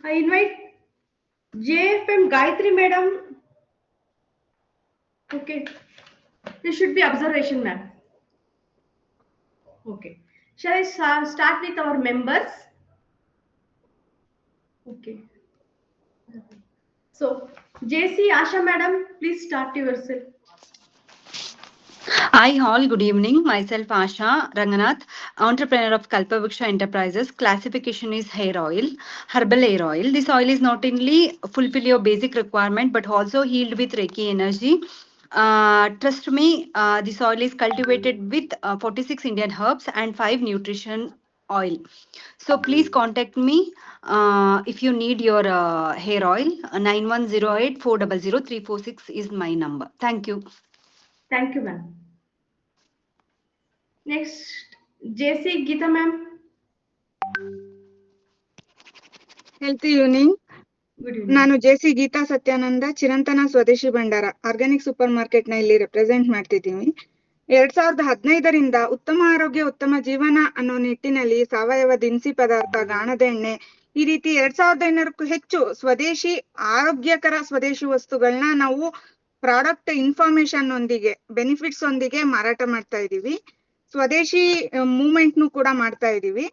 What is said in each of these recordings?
I invite JFM Gayatri madam. Okay. This should be observation, ma'am. Okay. Shall I start with our members? Okay. So, JC Asha madam, please start yourself. Hi all, good evening. Myself Asha Ranganath, entrepreneur of Kalpavriksha Enterprises. Classification is hair oil, herbal hair oil. This oil is not only fulfill your basic requirement but also healed with Reiki energy. Trust me, this oil is cultivated with 46 Indian herbs and 5 nutrition oil. So please contact me if you need your hair oil. 9108 400 346 is my number. Thank you. Thank you, ma'am. Next, JC Geeta ma'am. Health evening. Good evening. ನಾನು JC Geetha Satyananda, ಚಿರಂತನ ಸ್ವದೇಶಿ ಭಂಡಾರ organic super market ನ ಇಲ್ಲಿ represent ಮಾಡ್ತಿದ್ದೀನಿ. 2015ರಿಂದ ಉತ್ತಮ ಆರೋಗ್ಯ ಉತ್ತಮ ಜೀವನ ಅನ್ನೋ ನಿಟ್ಟಿನಲ್ಲಿ ಸಾವಯವ ದಿನಸಿ ಪದಾರ್ಥ, ಗಾಣದ ಎಣ್ಣೆ, ಈ ರೀತಿ 2500ಕ್ಕೂ ಹೆಚ್ಚು ಸ್ವದೇಶಿ ಆರೋಗ್ಯಕರ ಸ್ವದೇಶಿ ವಸ್ತುಗಳನ್ನ ನಾವು ಪ್ರಾಡಕ್ಟ್ ಇನ್ಫಾರ್ಮೇಶನ್ ಒಂದಿಗೆ ಬೆನಿಫಿಟ್ಸ್ ಒಂದಿಗೆ ಮಾರಾಟ ಮಾಡ್ತಾ ಇದೀವಿ. ಸ್ವದೇಶಿ ಮೂವ್ಮೆಂಟ್ ನು ಕೂಡ ಮಾಡ್ತಾ ಇದೀವಿ.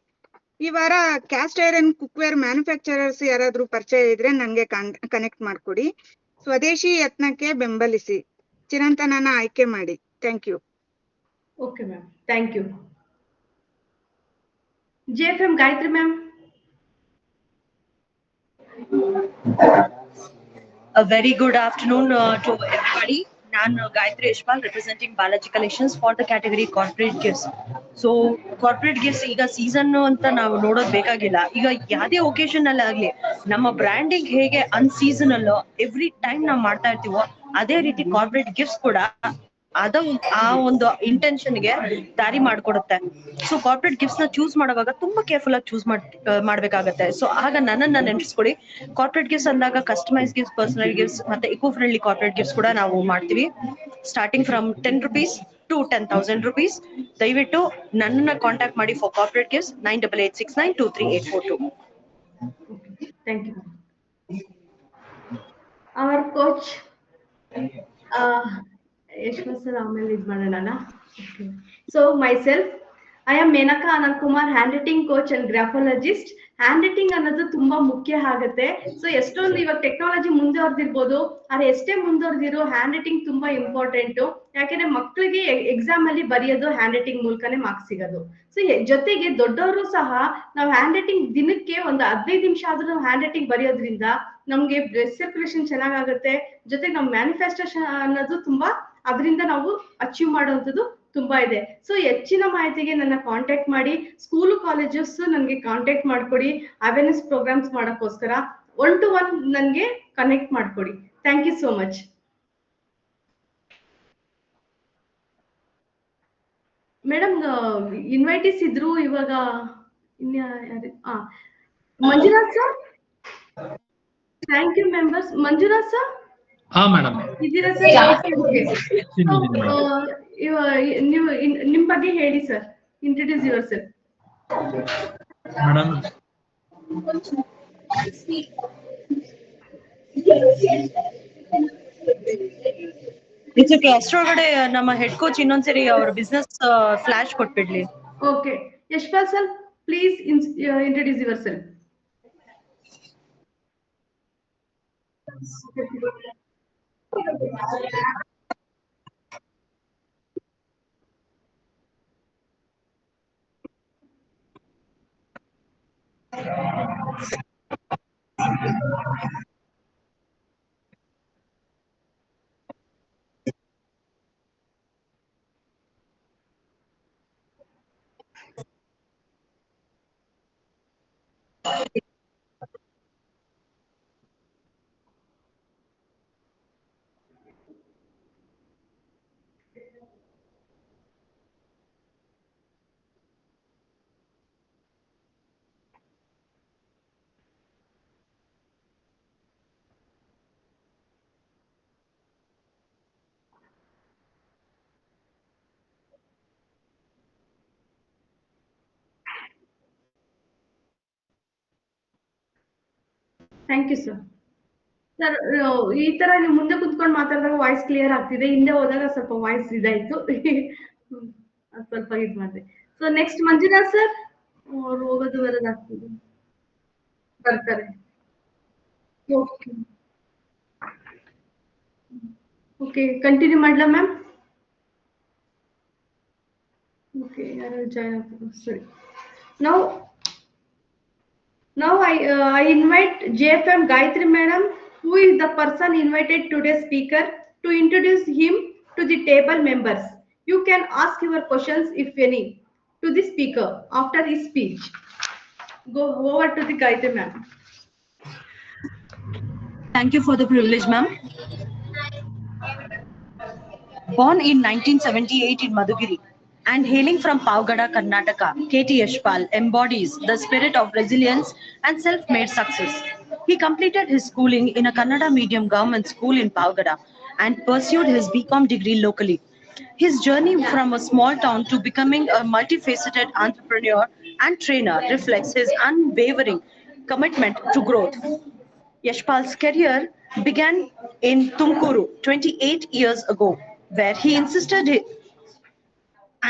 ಈ ವಾರ ಕ್ಯಾಸ್ಟ್ ಐರನ್ ಕುಕ್ವೇರ್ ಮ್ಯಾನುಫ್ಯಾಕ್ಚರರ್ಸ್ ಯಾರಾದ್ರೂ ಪರಿಚಯ ಇದ್ರೆ ನಂಗೆ ಕನೆಕ್ಟ್ ಮಾಡ್ಕೊಡಿ. ಸ್ವದೇಶಿ ಯತ್ನಕ್ಕೆ ಬೆಂಬಲಿಸಿ, ಚಿರಂತನನ ಆಯ್ಕೆ ಮಾಡಿ. Thank you. Okay, ma'am. Thank you. JFM Gayatri ma'am. A very good afternoon to everybody. ನಾನು Gayatri Yashpal representing Balaji collections for the category corporate gifts. So corporate gifts ಈಗ ಸೀಸನ್ ಅಂತ ನಾವು ನೋಡೋದು ಬೇಕಾಗಿಲ್ಲ. ಈಗ ಯಾವುದೇ ಒಕೇಶನ್ ಅಲ್ಲಿ ಆಗ್ಲಿ ನಮ್ಮ ಬ್ರ್ಯಾಂಡಿಂಗ್ ಹೇಗೆ ಅನ್ಸೀಸನಲ್ ಎವ್ರಿ ಟೈಮ್ ನಾವು ಮಾಡ್ತಾ ಇರ್ತೀವೋ ಅದೇ ರೀತಿ ಕಾರ್ಪೊರೇಟ್ ಗಿಫ್ಟ್ಸ್ ಕೂಡ ಆ ಒಂದು ಇಂಟೆನ್ಷನ್ಗೆ ದಾರಿ ಮಾಡ್ಕೊಡುತ್ತೆ. ಸೊ ಕಾರ್ಪೊರೇಟ್ ಗಿಫ್ಟ್ಸ್ ನ ಚೂಸ್ ಮಾಡುವಾಗ ತುಂಬಾ ಕೇರ್ಫುಲ್ ಆಗಿ ಚೂಸ್ ಮಾಡ್ಬೇಕಾಗತ್ತೆ. ಸೊ ಆಗ ನನ್ನನ್ನ ನೆನಪಿಸ್ಕೊಡಿ. ಕಾರ್ಪೊರೇಟ್ ಗಿಫ್ಟ್ಸ್ ಅಂದಾಗ ಕಸ್ಟಮೈಸ್ ಗಿಫ್ಟ್ಸ್, ಪರ್ಸನಲ್ ಗಿಫ್ಟ್ಸ್ ಮತ್ತೆ ಇಕೋ ಫ್ರೆಂಡ್ಲಿ ಕಾರ್ಪೊರೇಟ್ ಗಿಫ್ಟ್ಸ್ ಕೂಡ ನಾವು ಮಾಡ್ತೀವಿ. Starting from 10 rupees to 10,000 rupees. ದಯವಿಟ್ಟು ನನ್ನನ್ನ ಕಾಂಟ್ಯಾಕ್ಟ್ ಮಾಡಿ for corporate gifts 9886923842. Okay, thank you. Our coach, Yashwant sir, ಆಮೇಲೆ ಇದು ಮಾಡೋಣ. Okay. So myself, I am Menaka Anand Kumar, handwriting coach and graphologist. Hand ಅನ್ನೋದು ತುಂಬಾ ಮುಖ್ಯ ಆಗುತ್ತೆ. ಸೊ ಎಷ್ಟೊಂದು ಇವಾಗ ಟೆಕ್ನಾಲಜಿ ಮುಂದುವರೆದಿರ್ಬೋದು, ಆದ್ರೆ ಎಷ್ಟೇ ಮುಂದುವರೆದಿರೋ ಹ್ಯಾಂಡ್ ರೈಟಿಂಗ್ ತುಂಬಾ ಇಂಪಾರ್ಟೆಂಟ್. ಯಾಕೆಂದ್ರೆ ಮಕ್ಕಳಿಗೆ ಎಕ್ಸಾಮ್ ಅಲ್ಲಿ ಬರೆಯೋದು ಹ್ಯಾಂಡ್ ರೈಟಿಂಗ್ ಮೂಲಕನೇ ಮಾರ್ಕ್ಸ್ ಸಿಗೋದು. ಸೊ ಜೊತೆಗೆ ದೊಡ್ಡವರು ಸಹ ನಾವು ಹ್ಯಾಂಡ್ ರೈಟಿಂಗ್ ದಿನಕ್ಕೆ ಒಂದು 15 ನಿಮಿಷ ಆದ್ರೂ ಹ್ಯಾಂಡ್ ರೈಟಿಂಗ್ ಬರೆಯೋದ್ರಿಂದ ನಮ್ಗೆ ಬ್ಲಡ್ ಸರ್ಕ್ಯುಲೇಷನ್ ಚೆನ್ನಾಗಾಗುತ್ತೆ. ಜೊತೆಗೆ ನಮ್ಮ ಮ್ಯಾನಿಫೆಸ್ಟೇಷನ್ ಅನ್ನೋದು ತುಂಬಾ ಅದರಿಂದ ನಾವು ಅಚೀವ್ ಮಾಡುವಂಥದ್ದು ತುಂಬಾ ಇದೆ. ಸೊ ಹೆಚ್ಚಿನ ಮಾಹಿತಿಗೆ ನನ್ನ ಕಾಂಟ್ಯಾಕ್ಟ್ ಮಾಡಿ. ಸ್ಕೂಲು ಕಾಲೇಜಸ್ ನನಗೆ ಕಾಂಟ್ಯಾಕ್ಟ್ ಮಾಡ್ಕೊಡಿ. ಅವೇರ್ನೆಸ್ ಪ್ರೋಗ್ರಾಮ್ಸ್ ಮಾಡೋಕ್ಕೋಸ್ಕರ 1-to-1 ನನಗೆ ಕನೆಕ್ಟ್ ಮಾಡ್ಕೊಡಿ. Thank you so much. Madam invitees ಇದ್ರು ಇವಾಗ Manjunath sir. Thank you members. Manjunath sir madam ಇದ್ದೀರಾ ಸರ್? ನೀವು ನಿಮ್ ಬಗ್ಗೆ ಹೇಳಿ sir. Introduce yourself. Madam it's okay. ಅಷ್ಟರೊಳಗಡೆ ನಮ್ಮ ಹೆಡ್ ಕೋಚ್ ಇನ್ನೊಂದ್ಸರಿ ಅವ್ರ ಬಿಸ್ನೆಸ್ ಫ್ಲಾಶ್ ಕೊಟ್ಬಿಡ್ಲಿ. Okay, Yashpal sir please introduce yourself. Thank you sir. Sir ಈ ತರ ನೀವು ಮುಂದೆ ಕುತ್ಕೊಂಡು ಮಾತಾಡಿದಾಗ ವಾಯ್ಸ್ ಕ್ಲಿಯರ್ ಆಗ್ತಿದೆ, ಹಿಂದೆ ಹೋದಾಗ ಸ್ವಲ್ಪ ವಾಯ್ಸ್ ಇದಾಯ್ತು. ಹ್ಮ್. ಅದ್ ಸ್ವಲ್ಪ ಇದ್ ಮಾಡಿದೆ. ಸೊ ನೆಕ್ಸ್ಟ್ ಮಂಜುನಾಥ್ ಸರ್, ಅವ್ರು ಹೋಗೋದು ಬರೋದು ಆಗ್ತಿದೆ, ಬರ್ತಾರೆ. ಓಕೆ ಓಕೆ, ಕಂಟಿನ್ಯೂ ಮಾಡ್ಲಾ ಮ್ಯಾಮ್? ಓಕೆ, ಯಾರು ಜಾಯ್ನ್ ಆಗ್ತಾರೆ? ಸರಿ. ನಾವು Now I invite JFM Gayatri Madam, who is the person invited today's speaker, to introduce him to the table members. You can ask your questions, if any, to the speaker after his speech. Go over to the Gayatri Ma'am. Thank you for the privilege, ma'am. Born in 1978 in Madhugiri and hailing from Pavgada, Karnataka, KT Yashpal embodies the spirit of resilience and self-made success. He completed his schooling in a Kannada medium government school in Pavgada and pursued his BCom degree locally. His journey from a small town to becoming a multifaceted entrepreneur and trainer reflects his unwavering commitment to growth. Yashpal's career began in Tumkuru 28 years ago, where he insisted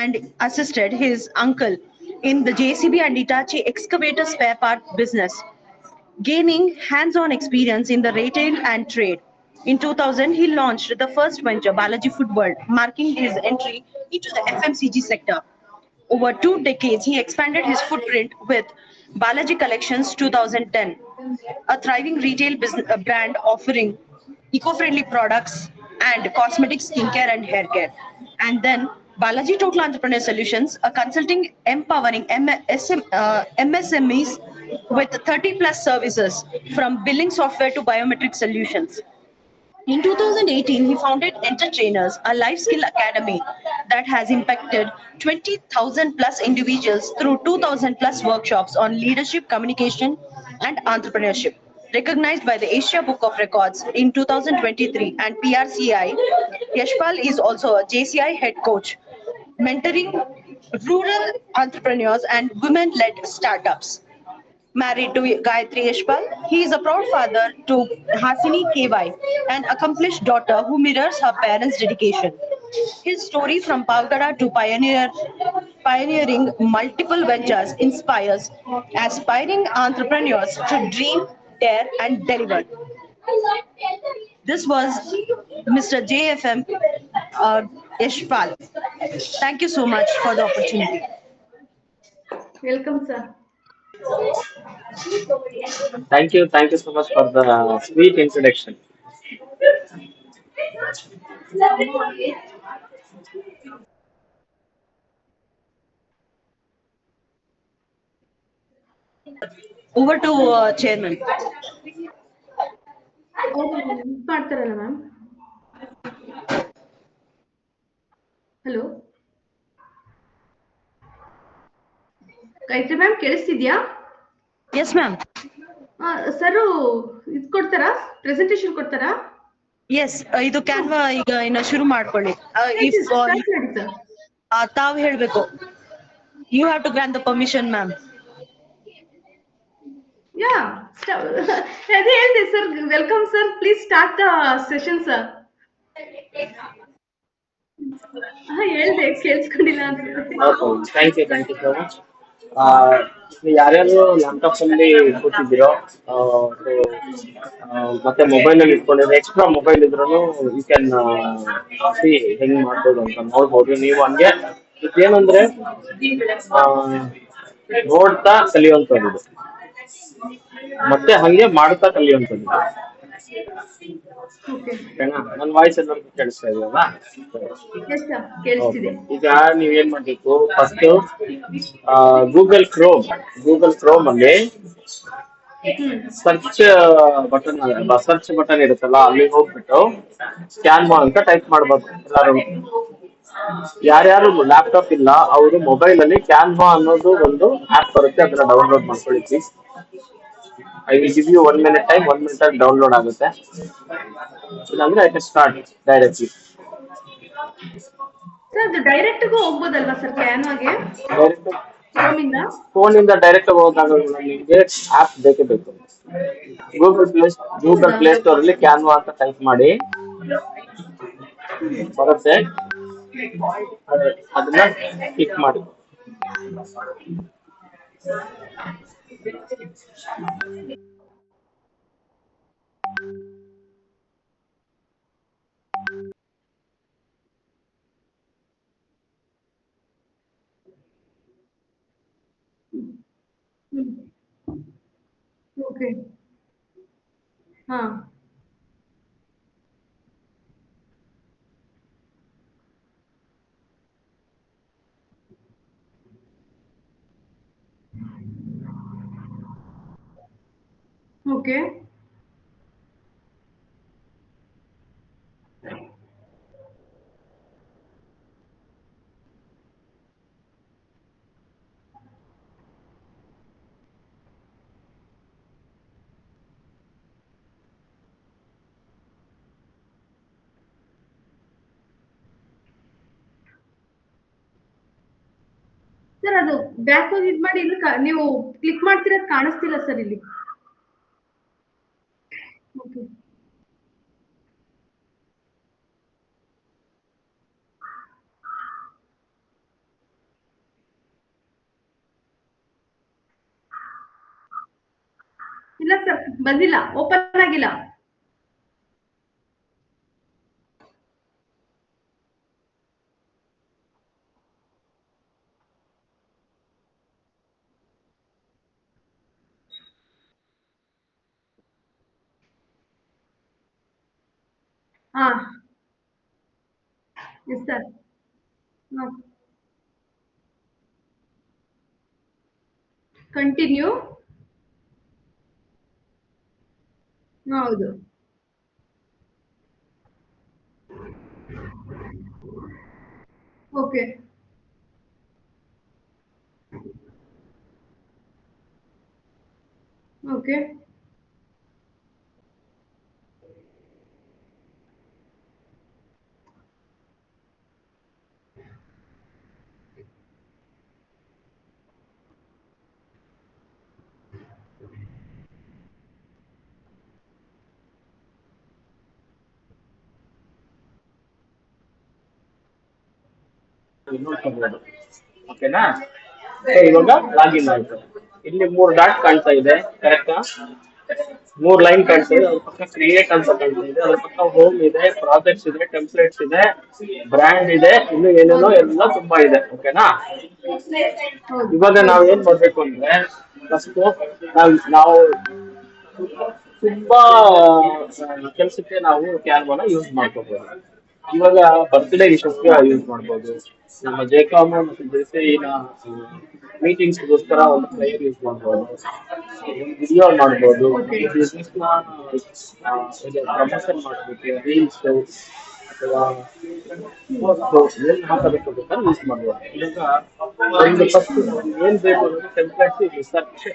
and assisted his uncle in the JCB and Hitachi excavator spare part business, gaining hands-on experience in the retail and trade. In 2000, he launched the first venture, Balaji Food World, marking his entry into the FMCG sector. Over 2 decades, he expanded his footprint with Balaji Collections 2010, a thriving retail business, brand offering eco-friendly products and cosmetic skincare and hair care. And then Balaji Total Entrepreneur Solutions, a consulting empowering MSMEs with 30 plus services from billing software to biometric solutions. In 2018, he founded Entertainers, a life skill academy that has impacted 20,000 plus individuals through 2,000 plus workshops on leadership, communication, and entrepreneurship. Recognized by the Asia Book of Records in 2023 and PRCI, Yashpal is also a JCI head coach, mentoring rural entrepreneurs and women led startups. Married to Gayatri Yashpal, he is a proud father to Hasini KY, an accomplished daughter who mirrors her parents' dedication. His story from Pavgada to pioneering multiple ventures inspires aspiring entrepreneurs to dream, dare, and deliver. This was Mr. JFM Yashpal. Thank you so much for the opportunity. Welcome, sir. Thank you so much for the sweet introduction. Over to Chairman. ಅವರು ಇದ್ ಮಾಡ್ತಾರಲ್ಲ ma'am. Hello ಗೈತ್ರಿ ma'am, ಕೇಳಿಸ್ತಿದ್ಯಾ? Yes, ma'am. Sir ಇದ್ ಕೊಡ್ತಾರಾ, presentation ಕೊಡ್ತಾರಾ? S, ಇದು Canva ಈಗ ಇನ್ನ ಶುರು ಮಾಡ್ಕೊಳ್ಳಿ. ಇಫ್ ಸ್ಟಾರ್ಟ್ ಮಾಡಿ ಸರ್. ತಾವು ಹೇಳ್ಬೇಕು. You have to grant the permission, ma'am. Yeah, ಅದೇ ಹೇಳಿದೆ sir. Welcome sir, please start the session sir. ಹೇಳ್ದೆ, ಕೇಳಿಸ್ಕೊಂಡಿಲ್ಲ ಅನ್ಸುತ್ತೆ. Thank you so much. ಯಾರ್ಯಾರು ಲ್ಯಾಪ್ಟಾಪ್ ಅಲ್ಲಿ ಕೂತಿದ್ದೀರೋ ಮತ್ತೆ ಮೊಬೈಲ್ ಅಲ್ಲಿ ಇಟ್ಕೊಂಡಿದ್ರೆ, ಎಕ್ಸ್ಟ್ರಾ ಮೊಬೈಲ್ ಇದ್ರೂ ಯು ಕ್ಯಾನ್ ಸಿ ಹೆಂಗ್ ಮಾಡ್ಬೋದು ಅಂತ ನೋಡ್ಬೋದು. ನೀವು ಹಂಗೆ ಏನಂದ್ರೆ ನೋಡ್ತಾ ಕಲಿಯುವಂಥದ್ದು ಮತ್ತೆ ಹಂಗೆ ಮಾಡ್ತಾ ಕಲಿಯುವಂಥದ್ದು. ಓಕೆನಾ? ನನ್ನ ವಾಯ್ಸ್ ಎಲ್ಲರಿಗೂ ಕೇಳಿಸ್ತಾ ಇದೆಯಲ್ಲ? ಕೇಳಿಸ್ತಿದೆ. ಈಗ ನೀವೇನ್ ಮಾಡ್ಬೇಕು, ಫಸ್ಟ್ ಗೂಗಲ್ ಕ್ರೋಮ್ ಅಲ್ಲಿ ಸರ್ಚ್ ಬಟನ್ ಇರುತ್ತಲ್ಲ, ಅಲ್ಲಿ ಹೋಗ್ಬಿಟ್ಟು ಸ್ಕ್ಯಾನ್ ಅಂತ ಟೈಪ್ ಮಾಡ್ಬೇಕು ಎಲ್ಲಾರು. ಯಾರ್ಯಾರು ಲ್ಯಾಪ್ಟಾಪ್ ಇಲ್ಲ ಅವರು ಮೊಬೈಲ್ ಅಲ್ಲಿ ಕ್ಯಾನ್ವಾ ಅನ್ನೋದು ಒಂದು ಆಪ್ ಬರುತ್ತೆ, ಅದನ್ನ ಡೌನ್ಲೋಡ್ ಮಾಡ್ಕೊಳ್ಳಿ please. I will give you 1 minute time. 1 minute ಅಲ್ಲಿ ಡೌನ್ಲೋಡ್ ಆಗುತ್ತೆ. ಇಲ್ಲಾಂದ್ರೆ I can start directly. Sir ಅದು ಡೈರೆಕ್ಟ್ಗೂ ಹೋಗ್ಬೋದಲ್ವಾ ಸರ್ ಕ್ಯಾನ್ವಾಗೆ? ಕ್ರೋಮ್ ಇಂದ ಫೋನ್ ಇಂದ ಡೈರೆಕ್ಟ್ ಹೋಗೋದಾಗಲ್ಲ, ನಿಮಗೆ ಆಪ್ ಬೇಕೇ ಬೇಕು. ಗೂಗಲ್ ಪ್ಲೇ ಹೌದಾ? ಸ್ಟೋರ್ ಅಲ್ಲಿ ಕ್ಯಾನ್ವಾ ಅಂತ ಟೈಪ್ ಮಾಡಿ ಬರುತ್ತೆ, ಅದನ್ನ ಕ್ಲಿಕ್ ಮಾಡಿ. ಓಕೆ. ಹಾ. ಓಕೆ. ಸರ್ ಅದು ಬ್ಯಾಕ್ ಹೋಗಿ ಇದ್ ಮಾಡಿ ಇಲ್ಲಿ ನೀವು ಕ್ಲಿಕ್ ಮಾಡ್ತಿರೋದು ಕಾಣಿಸ್ತಿಲ್ಲ ಸರ್ ಇಲ್ಲಿ. ಓಕೆ. ಇಲ್ಲ ಸರ್ ಬಂದಿಲ್ಲ, ಓಪನ್ ಆಗಿಲ್ಲ. ಹಾ. Yes sir. ಕಂಟಿನ್ಯೂ. ಹೌದು. ಓಕೆ. ಓಕೆ. ನೋಡ್ಕೊಬಹುದು. ಓಕೆನಾ? ಇವಾಗ ಲಾಗಿನ್ ಆಯ್ತು. ಇಲ್ಲಿ 3 ಡಾಟ್ ಕಾಣ್ತಾ ಇದೆ, ಕರೆಕ್ಟಾ? 3 ಲೈನ್ ಕಾಣ್ತಾ ಇದೆ, ಅದ್ರ ಪಕ್ಕ ಕ್ರಿಯೇಟ್ ಅಂತ ಕಾಣ್ತಾ ಇದೆ, ಅದ್ರ ಪಕ್ಕ ಹೋಮ್ ಇದೆ, ಪ್ರಾಜೆಕ್ಟ್ಸ್ ಇದೆ, ಟೆಂಪ್ಲೇಟ್ಸ್ ಇದೆ, ಬ್ರ್ಯಾಂಡ್ ಇದೆ, ಇನ್ನು ಏನೇನೋ ಎಲ್ಲ ತುಂಬಾ ಇದೆ. ಓಕೆನಾ? ಇವಾಗ ನಾವ್ ಏನ್ ಮಾಡ್ಬೇಕು ಅಂದ್ರೆ ಫಸ್ಟ್ ನಾವು ತುಂಬಾ ಕೆಲಸಕ್ಕೆ ನಾವು ಕ್ಯಾನ್ವಾನ ಯೂಸ್ ಮಾಡ್ಕೋಬಹುದು. ಇವಾಗ ಬರ್ತ್ಡೇ ವಿಶಸ್ಗೆ ಯೂಸ್ ಮಾಡ್ಬೋದು. ನಮ್ಮ ಜೆಕಾಮ್ ಮತ್ತು ಜೆಸಿನ ಮೀಟಿಂಗ್ಸ್ಗೋಸ್ಕರ ಒಂದು ಪ್ಲೇಯರ್ ಯೂಸ್ ಮಾಡ್ಬೋದು, ವಿಡಿಯೋ ಮಾಡ್ಬೋದು, ಬಿಸ್ನೆಸ್ ಪ್ರಮೋಷನ್ ಮಾಡ್ಬೇಕು, ರೀಲ್ಸ್ ಅಥವಾ ಪೋಸ್ಟ್ ಏನ್ ಹಾಕಬೇಕು ಬೇಕಾದ್ರೆ ಯೂಸ್ ಮಾಡ್ಬೋದು. ಇವಾಗ ಒಂದು ಫಸ್ಟ್ ಏನ್ ಬೇಕು ಅಂದ್ರೆ ಟೆಂಪ್ಲೇಟ್ಸ್ ಇದೆ, ಸರ್ಚ್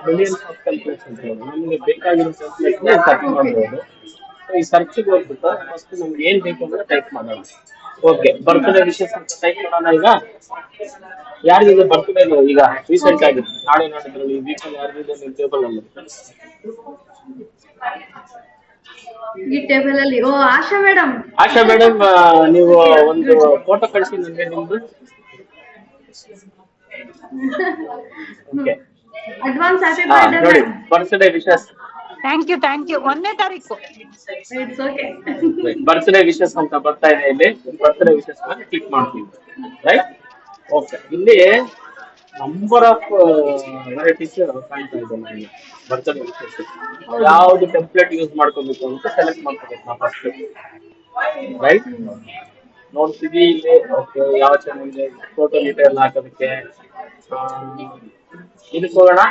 ಮಿಲಿಯನ್ಸ್ ಆಫ್ ಟೆಂಪ್ಲೇಟ್ಸ್ ಅಂತ ಹೇಳಿ ನಮಗೆ ಬೇಕಾಗಿರೋ ಟೆಂಪ್ಲೇಟ್ಸ್ ಸರ್ಚ್ ಮಾಡ್ಬೋದು. ಈ ಸರ್ಚ್ಗೆ ಹೋಗ್ಬಿಟ್ಟು ಫಸ್ಟ್ ನಮ್ಗೆ ಏನ್ ಬೇಕು ಅಂದ್ರೆ ಟೈಪ್ ಮಾಡೋಣ. ಓಕೆ, ಬರ್ತ್ಡೇ ವಿಶಸ್ ಅಂತ ಟೈಪ್ ಮಾಡೋಣ. ಈಗ ಯಾರಿಗಿದೆ ಬರ್ತ್ಡೇ ಈಗ ರೀಸೆಂಟ್ ಆಗಿ ನಾಳೆ ನಾಡಿದ್ರಲ್ಲಿ ವೀಕಲ್ಲಿ ಯಾರಿಗಿದೆ ನಿಮ್ಮ ಟೇಬಲ್ ಅಲ್ಲಿ? ಈ ಟೇಬಲ್ ಅಲ್ಲಿ ಆಶಾ ಮೇಡಮ್. ಆಶಾ ಮೇಡಮ್, ನೀವು ಒಂದು ಫೋಟೋ ಕಳಿಸಿ ನನಗೆ ನಿಮ್ದು. ಓಕೆ, ಅಡ್ವಾನ್ಸ್ ಹ್ಯಾಪಿ ನೋಡಿ birthday. Birthday wishes. Thank you 1ನೇ ತಾರೀಕು. It's okay. ಬರ್ತ್ಡೇ ವಿಶಸ್ ಅಂತ ಬರ್ತಾ ಇದೆ, ಇಲ್ಲಿ ಬರ್ತ್ಡೇ ವಿಶಸ್ ಮೇಲೆ ಕ್ಲಿಕ್ ಮಾಡ್ತೀವಿ. ರೈಟ್? ಓಕೆ, ಇಲ್ಲಿ ನಂಬರ್ ಆಫ್ ವೆರೈಟೀಸ್ ಕಾಣ್ತಾ ಇದೆ ನನಗೆ. ಬರ್ತ್ಡೇ ವಿಶಸ್ ಯಾವ್ದು ಟೆಂಪ್ಲೇಟ್ ಯೂಸ್ ಮಾಡ್ಕೋಬೇಕು ಅಂತ ಸೆಲೆಕ್ಟ್ ಮಾಡ್ಕೋಬೇಕು ನಾವು ಫಸ್ಟ್. ರೈಟ್? ನೋಡ್ತೀವಿ ಇಲ್ಲಿ. ಓಕೆ, ಯಾವ ಚಾನಲ್ಗೆ ಫೋಟೋ ಡೀಟೇಲ್ ಹಾಕೋದಕ್ಕೆ ಇದಕ್ಕೆ ಹೋಗೋಣ.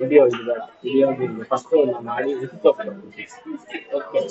ವಿಡಿಯೋ ಇದು ಬೇಡ, ವಿಡಿಯೋ ಫಸ್ಟ್ ಮಾಡಿ. ಓಕೆ,